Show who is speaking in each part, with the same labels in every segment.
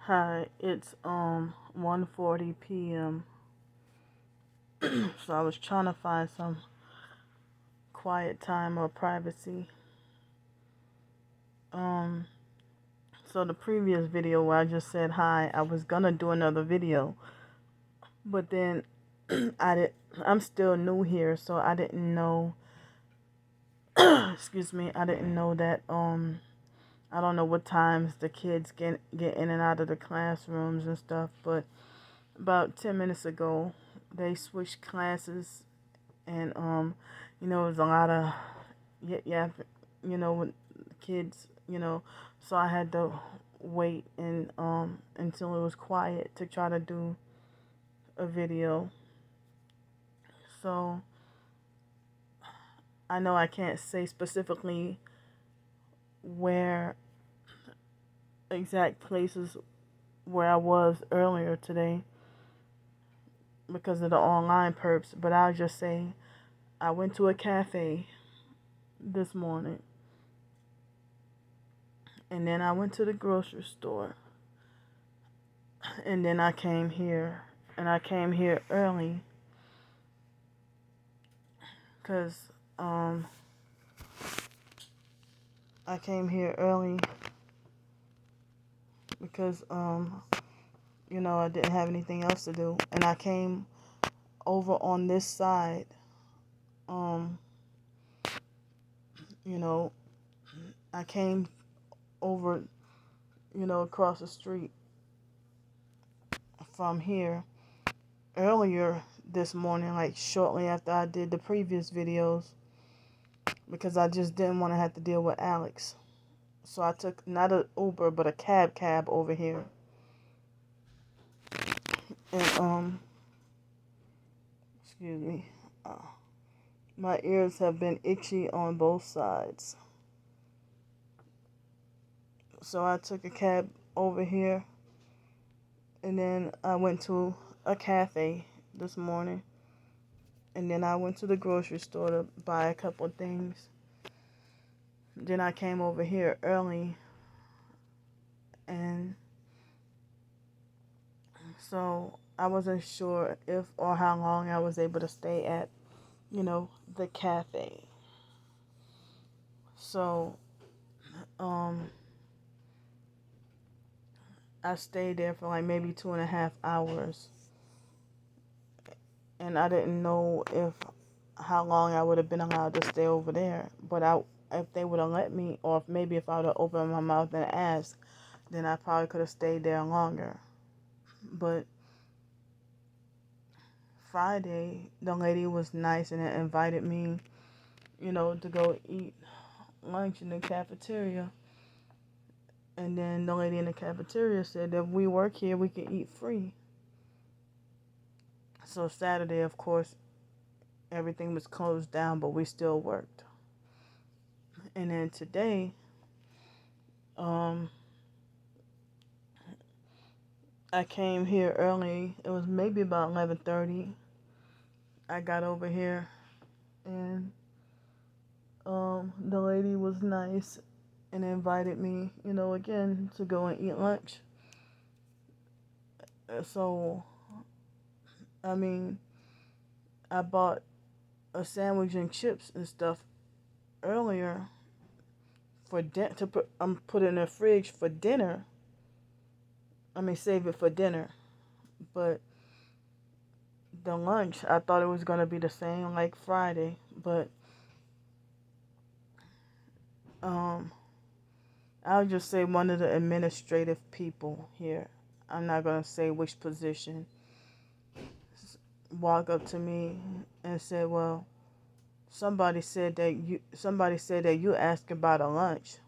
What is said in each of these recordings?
Speaker 1: Hi, it's 1:40 p.m. So I was trying to find some quiet time or privacy. Um so the previous video where I just said hi, I was gonna do another video, but then I'm still new here, so I didn't know excuse me, I didn't know that I don't know what times the kids get in and out of the classrooms and stuff, but about 10 minutes ago they switched classes. And it was a lot of yeah, with kids, so I had to wait and until it was quiet to try to do a video. So I know I can't say specifically where exact places where I was earlier today because of the online perps, but I'll just say I went to a cafe this morning, and then I went to the grocery store, and then I came here, and I came here early because I came here early because I didn't have anything else to do, and I came over on this side, um you know I came over, across the street from here earlier this morning, like shortly after I did the previous videos, because I just didn't want to have to deal with Alex. So I took not an Uber but a cab over here. And excuse me. My ears have been itchy on both sides. So I took a cab over here, and then I went to a cafe this morning. And then I went to the grocery store to buy a couple things. Then I came over here early, and so I wasn't sure if or how long I was able to stay at, the cafe. So, I stayed there for like maybe 2.5 hours, and I didn't know if how long I would have been allowed to stay over there. But if they would have let me, or if I would have opened my mouth and asked, then I probably could have stayed there longer. But Friday, the lady was nice and invited me, to go eat lunch in the cafeteria. And then the lady in the cafeteria said that if we work here, we can eat free. So Saturday, of course, everything was closed down, but we still worked. And then today, I came here early. It was maybe about 11:30. I got over here, and the lady was nice and invited me, again to go and eat lunch. So, I mean, I bought a sandwich and chips and stuff earlier to put it in the fridge for dinner. Save it for dinner. But the lunch, I thought it was going to be the same like Friday, but I'll just say one of the administrative people here, I'm not going to say which position, walked up to me and said, "Well, somebody said that you asked about a lunch."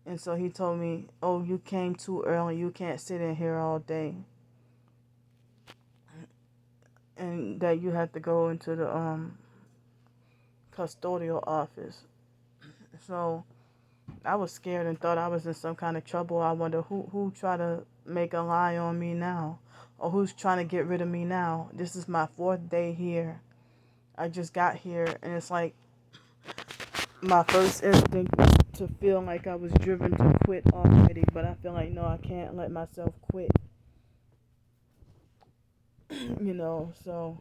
Speaker 1: And so he told me, "Oh, you came too early. You can't sit in here all day." And that you have to go into the custodial office. So I was scared and thought I was in some kind of trouble. I wonder who tried to make a lie on me now, or who's trying to get rid of me now. This is my 4th day here. I just got here, and it's like my first instinct was to feel like I was driven to quit already, but I feel like no, I can't let myself quit, so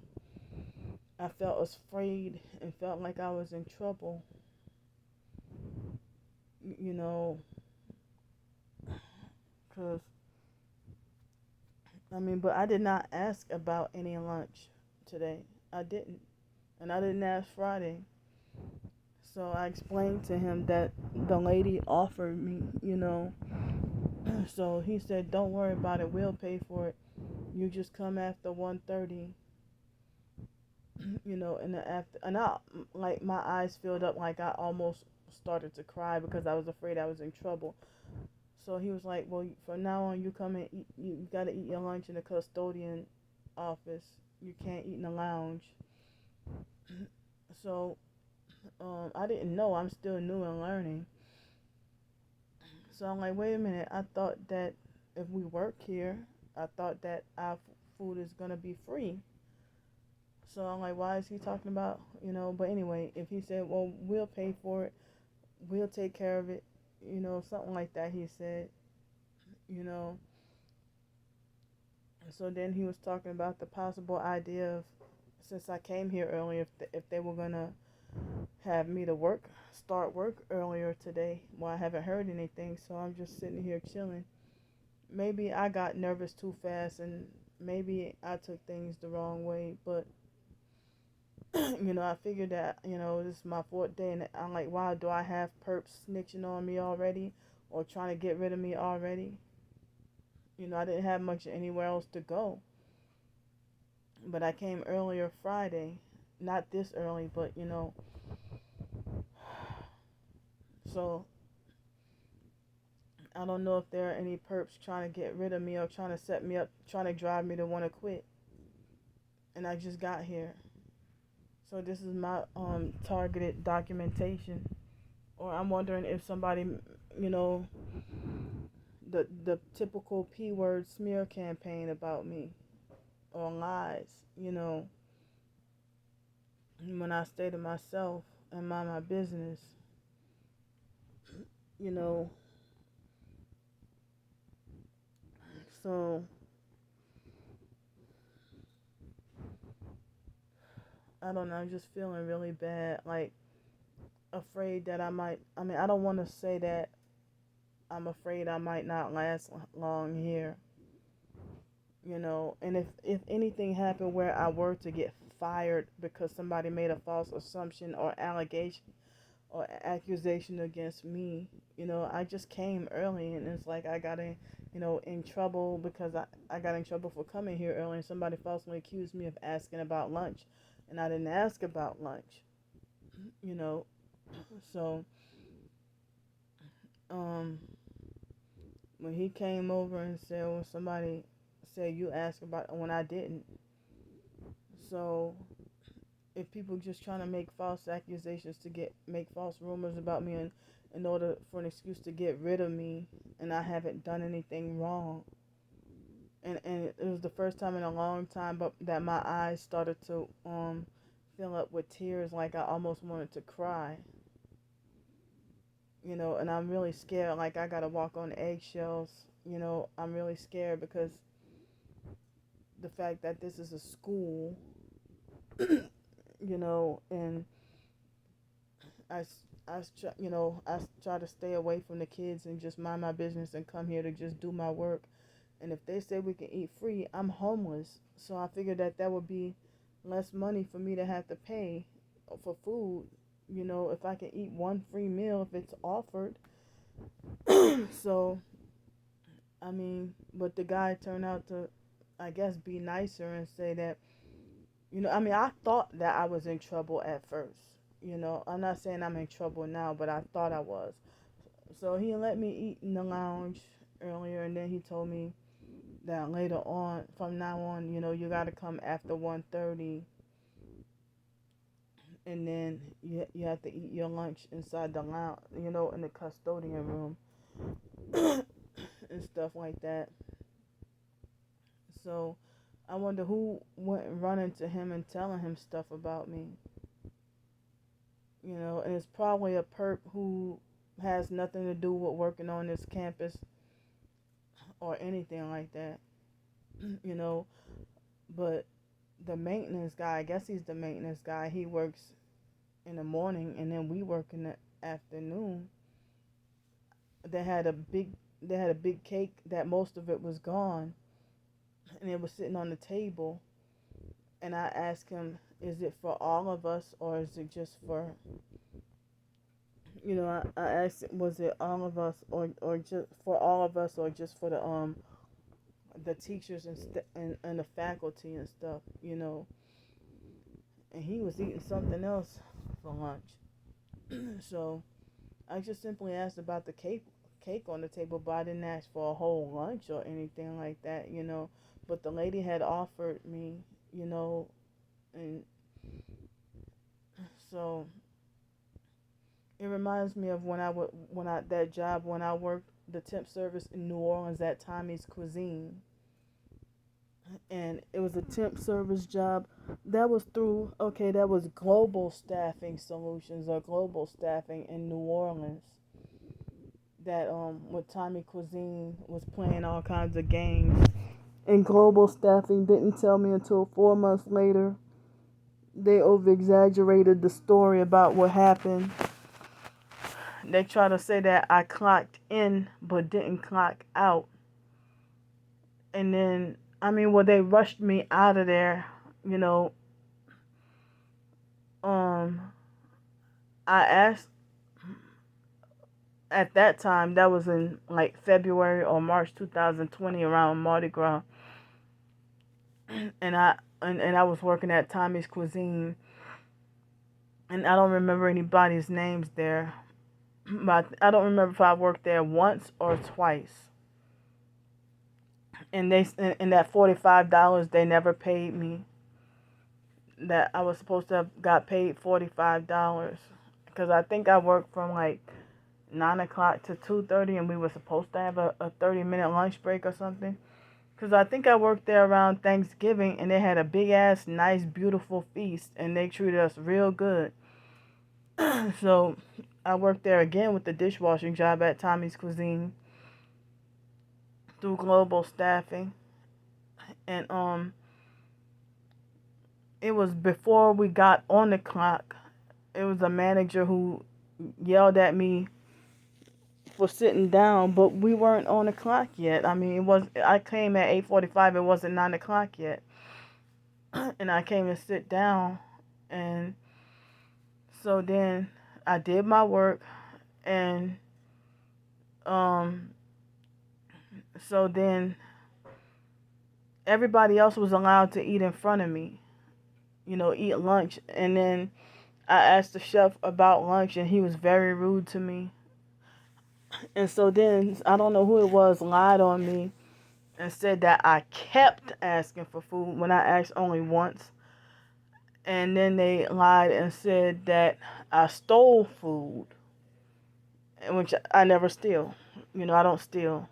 Speaker 1: I felt afraid and felt like I was in trouble, you know, because, but I did not ask about any lunch today. I didn't. And I didn't ask Friday. So I explained to him that the lady offered me. So he said, "Don't worry about it. We'll pay for it. You just come after 1:30." In the after, and I like my eyes filled up, like I almost started to cry because I was afraid I was in trouble. So he was like, "Well, from now on, you come and eat. You got to eat your lunch in the custodian office. You can't eat in the lounge." So I didn't know. I'm still new and learning. So I'm like, wait a minute. I thought that if we work here, I thought that our food is gonna be free. So I'm like, why is he talking about? But anyway, if he said, well, we'll pay for it, we'll take care of it, something like that. He said, you know. So then he was talking about the possible idea of, since I came here early, if they were gonna have me to start work earlier today. Well, I haven't heard anything, so I'm just sitting here chilling. Maybe I got nervous too fast, and maybe I took things the wrong way, but I figured that, this is my fourth day, and I'm like, wow, do I have perps snitching on me already or trying to get rid of me already? I didn't have much anywhere else to go, but I came earlier Friday, not this early, but so I don't know if there are any perps trying to get rid of me or trying to set me up, trying to drive me to want to quit. And I just got here. So this is my targeted documentation. Or I'm wondering if somebody, you know, the typical P word smear campaign about me or lies, when I stay to myself and mind my business, you know. So I don't know, I'm just feeling really bad, like afraid that I don't want to say that I'm afraid I might not last long here, and if anything happened where I were to get fired because somebody made a false assumption or allegation or accusation against me, I just came early, and it's like I got in trouble because I got in trouble for coming here early, and somebody falsely accused me of asking about lunch, and I didn't ask about lunch, you know. So um when he came over and said, well, somebody said you asked about when I didn't. So if people just trying to make false accusations to make false rumors about me in order for an excuse to get rid of me, and I haven't done anything wrong. And it was the first time in a long time but that my eyes started to fill up with tears, like I almost wanted to cry. And I'm really scared, like I gotta walk on eggshells. I'm really scared because the fact that this is a school, and I, I try to stay away from the kids and just mind my business and come here to just do my work. And if they say we can eat free, I'm homeless. So I figured that would be less money for me to have to pay for food, if I can eat one free meal if it's offered. So, but the guy turned out to, I guess, be nicer and say that, I thought that I was in trouble at first. I'm not saying I'm in trouble now, but I thought I was. So he let me eat in the lounge earlier, and then he told me that later on, from now on, you got to come after 1:30, and then you have to eat your lunch inside the lounge, in the custodian room and stuff like that. So I wonder who went running to him and telling him stuff about me. and it's probably a perp who has nothing to do with working on this campus or anything like that, you know. But the maintenance guy, I guess he's the maintenance guy. He works in the morning, and then we work in the afternoon. They had a big they had a big cake that most of it was gone, and it was sitting on the table. And I asked him, "Is it for all of us, or is it just for?" I asked, "Was it all of us, or just for all of us, or just for the teachers and the faculty and stuff?" And he was eating something else for lunch. So I just simply asked about the cake on the table, but I didn't ask for a whole lunch or anything like that. But the lady had offered me, and so it reminds me of when I worked the temp service in New Orleans at Tommy's Cuisine. And it was a temp service job that was that was Global Staffing Solutions, or Global Staffing in New Orleans, that with Tommy Cuisine was playing all kinds of games, and Global Staffing didn't tell me until 4 months later. They over exaggerated the story about what happened. They try to say that I clocked in but didn't clock out, and then they rushed me out of there. you know um I asked, at that time, that was in like February or March 2020, around Mardi Gras, and I was working at Tommy's Cuisine, and I don't remember anybody's names there, but I don't remember if I worked there once or twice. And that $45 they never paid me. That I was supposed to have got paid $45, because I think I worked from like 9 o'clock to 2:30, and we were supposed to have a 30-minute lunch break or something. Because I think I worked there around Thanksgiving, and they had a big ass, nice, beautiful feast, and they treated us real good. So I worked there again with the dishwashing job at Tommy's Cuisine through Global Staffing, and it was before we got on the clock. It was a manager who yelled at me for sitting down, but we weren't on the clock yet. I came at 8:45. It wasn't 9 o'clock yet, and I came to sit down, and so then I did my work, and so then everybody else was allowed to eat in front of me, eat lunch, and then I asked the chef about lunch, and he was very rude to me. And so then, I don't know who it was, lied on me and said that I kept asking for food when I asked only once. And then they lied and said that I stole food, which I never steal. I don't steal.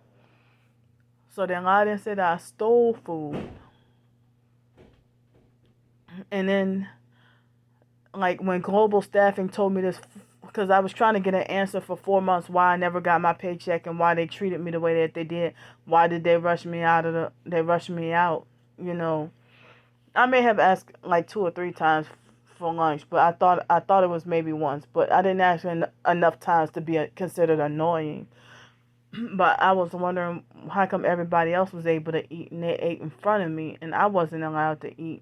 Speaker 1: So they lied and said I stole food. And then, like, when Global Staffing told me this, because I was trying to get an answer for 4 months why I never got my paycheck and why they treated me the way that they did. Why did they rush me out? I may have asked like 2 or 3 times for lunch, but I thought it was maybe once, but I didn't ask enough times to be considered annoying. But I was wondering, how come everybody else was able to eat and they ate in front of me and I wasn't allowed to eat?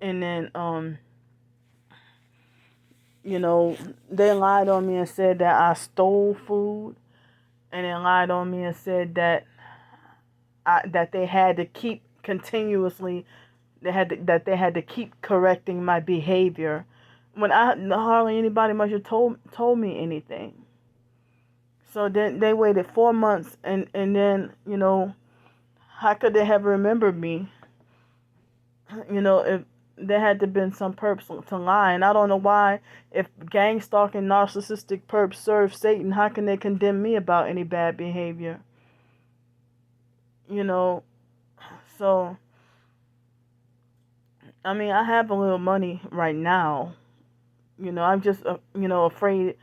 Speaker 1: And then they lied on me and said that I stole food, and they lied on me and said that that they had to keep continuously, that they had to keep correcting my behavior, when hardly anybody must have told me anything. So then they waited 4 months, and then how could they have remembered me? If there had to been some perps to lie, and I don't know why. If gang stalking narcissistic perps serve Satan, how can they condemn me about any bad behavior? So I have a little money right now, I'm just, afraid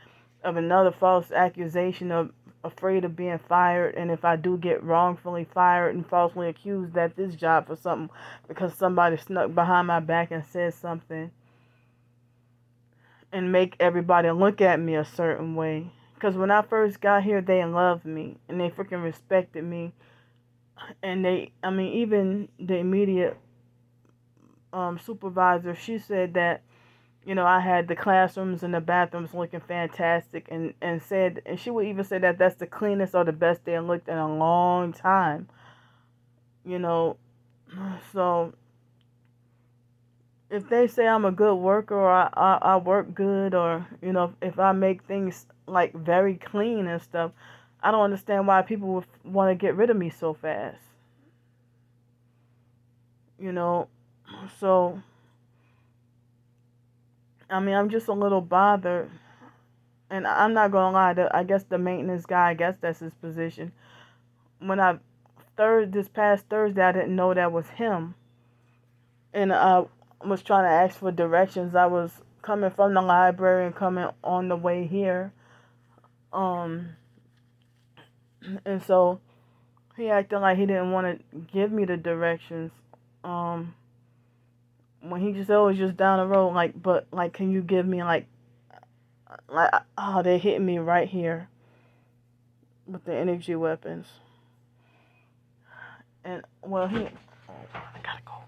Speaker 1: of another false accusation, of afraid of being fired. And if I do get wrongfully fired and falsely accused at this job for something because somebody snuck behind my back and said something and make everybody look at me a certain way. Because when I first got here, they loved me and they freaking respected me. And even the immediate supervisor, she said that, I had the classrooms and the bathrooms looking fantastic, and she would even say that that's the cleanest or the best they had looked in a long time. You know, so if they say I'm a good worker, or I work good, or if I make things like very clean and stuff, I don't understand why people would want to get rid of me so fast. You know, so I'm just a little bothered. And I'm not gonna lie, I guess the maintenance guy, I guess that's his position. When this past Thursday, I didn't know that was him, and I was trying to ask for directions. I was coming from the library and coming on the way here, um, and so he acted like he didn't want to give me the directions. When he just said, "Oh, it's just down the road," but can you give me oh, they hit me right here with the energy weapons. And well, I gotta go.